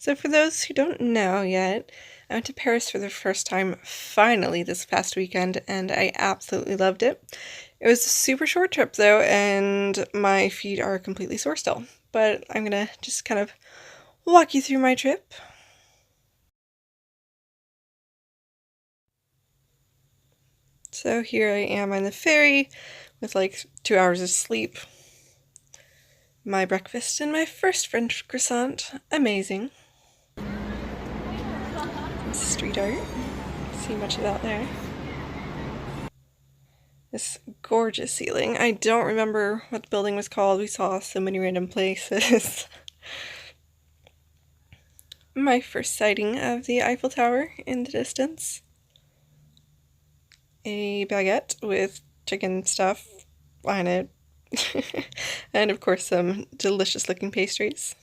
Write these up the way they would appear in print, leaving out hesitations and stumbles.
So for those who don't know yet, I went to Paris for the first time finally this past weekend, and I absolutely loved it. It was a super short trip though, and my feet are completely sore still. But I'm gonna just kind of walk you through my trip. So here I am on the ferry with like 2 hours of sleep, my breakfast, and my first French croissant. Amazing. Street art. See much of that there. This gorgeous ceiling. I don't remember what the building was called. We saw so many random places. My first sighting of the Eiffel Tower in the distance. A baguette with chicken stuff on it. And of course some delicious looking pastries.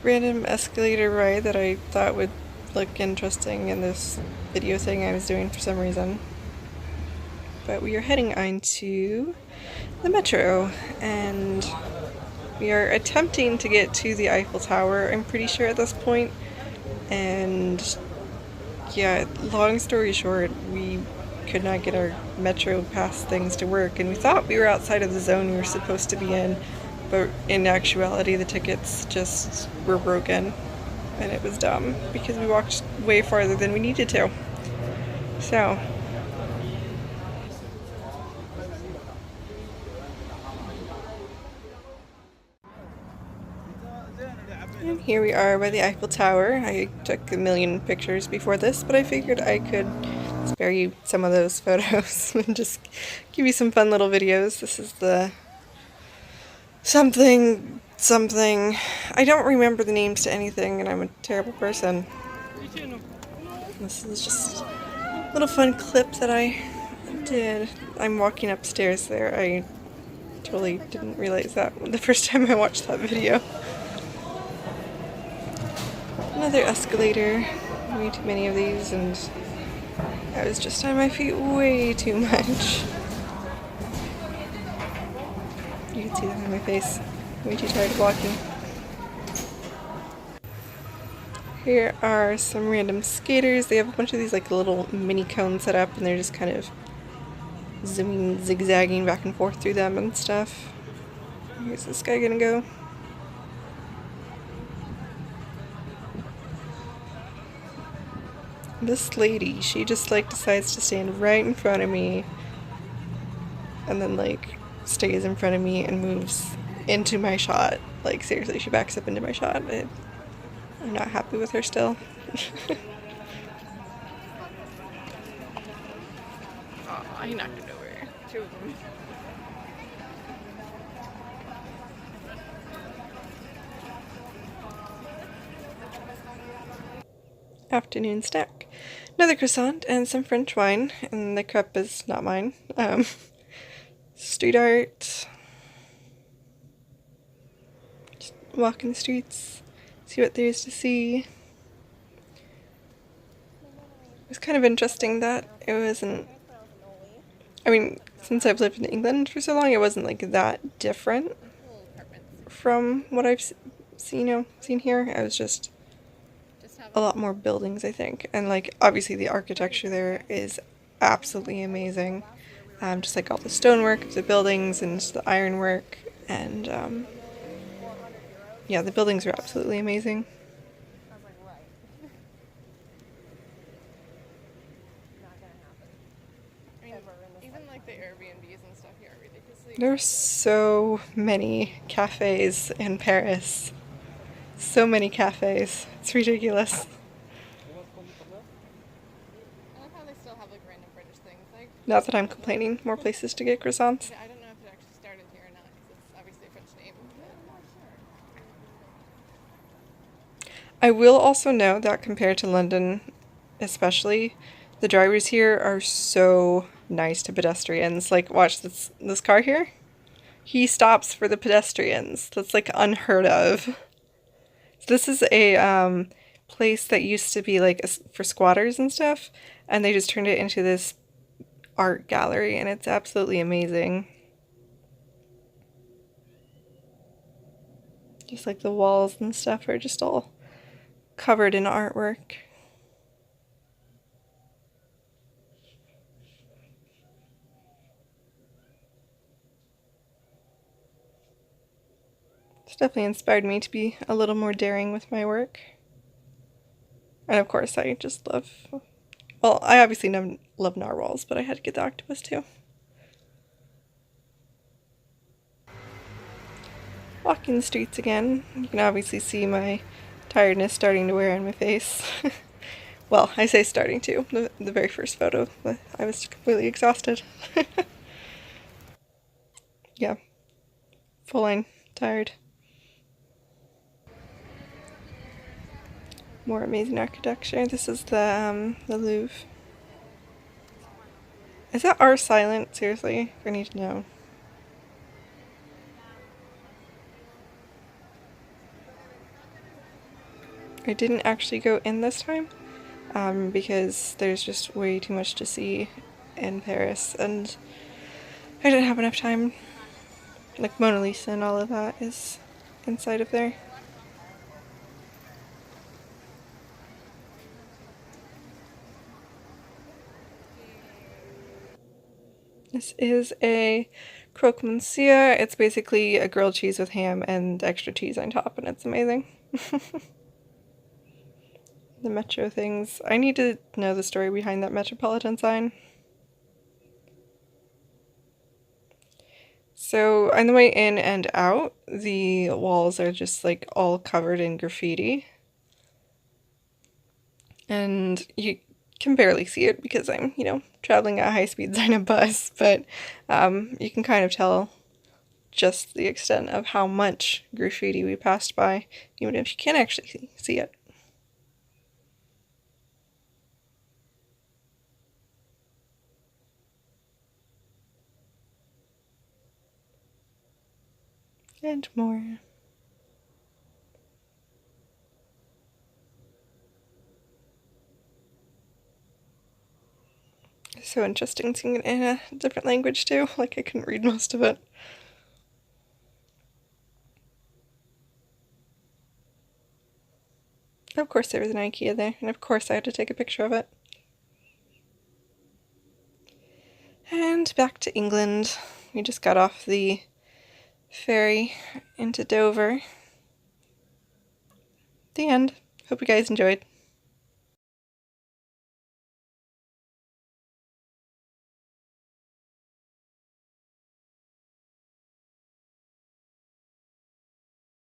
Random escalator ride that I thought would look interesting in this video thing I was doing for some reason. But we are heading on to the metro, and we are attempting to get to the Eiffel Tower, I'm pretty sure at this point. And yeah, long story short, we could not get our metro pass things to work, and we thought we were outside of the zone we were supposed to be in, but in actuality the tickets just were broken, and it was dumb because we walked way farther than we needed to. So and here we are by the Eiffel Tower. I took a million pictures before this, but I figured I could spare you some of those photos and just give you some fun little videos. This is the something. I don't remember the names to anything, and I'm a terrible person. This is just a little fun clip that I did. I'm walking upstairs there. I totally didn't realize that the first time I watched that video. Another escalator. Way too many of these, and I was just on my feet way too much. You can see that on my face. Way too tired of walking. Here are some random skaters. They have a bunch of these like little mini cones set up, and they're just kind of zooming, zigzagging back and forth through them and stuff. Where's this guy gonna go? This lady, she just like decides to stand right in front of me and then like stays in front of me and moves into my shot. Like seriously, she backs up into my shot. I'm not happy with her still. Oh, he knocked it over. Two of them. Afternoon snack. Another croissant and some French wine, and the cup is not mine. Street art. Just walking the streets, see what there is to see. It was kind of interesting that it wasn't, I mean, since I've lived in England for so long, it wasn't like that different from what I've seen here. I was just a lot more buildings, I think, and like obviously the architecture there is absolutely amazing. Just like all the stonework of the buildings and the ironwork, and yeah, the buildings are absolutely amazing. Even like the Airbnbs and stuff here are ridiculously. There's so many cafes in Paris. So many cafes. It's ridiculous. I like how they still have like random British things. Like, not that I'm complaining. More places to get croissants. I don't know if it actually started here or not because it's obviously a French name. I will also note that compared to London, especially, the drivers here are so nice to pedestrians. Like, watch this car here. He stops for the pedestrians. That's like unheard of. This is a place that used to be like for squatters and stuff, and they just turned it into this art gallery, and it's absolutely amazing. Just like the walls and stuff are just all covered in artwork. It's definitely inspired me to be a little more daring with my work. And of course, I just love, well, I obviously love narwhals, but I had to get the octopus too. Walking the streets again. You can obviously see my tiredness starting to wear on my face. Well, I say starting to. The very first photo, but I was completely exhausted. Yeah, full on tired. More amazing architecture. This is the Louvre. Is that R silent? Seriously, I need to know. I didn't actually go in this time because there's just way too much to see in Paris, and I didn't have enough time. Like Mona Lisa and all of that is inside of there. This is a croque monsieur. It's basically a grilled cheese with ham and extra cheese on top, and it's amazing. The metro things. I need to know the story behind that Metropolitan sign. So on the way in and out, the walls are just like all covered in graffiti. And you can barely see it because I'm, traveling at high speeds on a bus, but you can kind of tell just the extent of how much graffiti we passed by, even if you can't actually see it. And more. So interesting seeing it in a different language too, like I couldn't read most of it. Of course there was an IKEA there, and of course I had to take a picture of it. And back to England. We just got off the ferry into Dover. The end. Hope you guys enjoyed.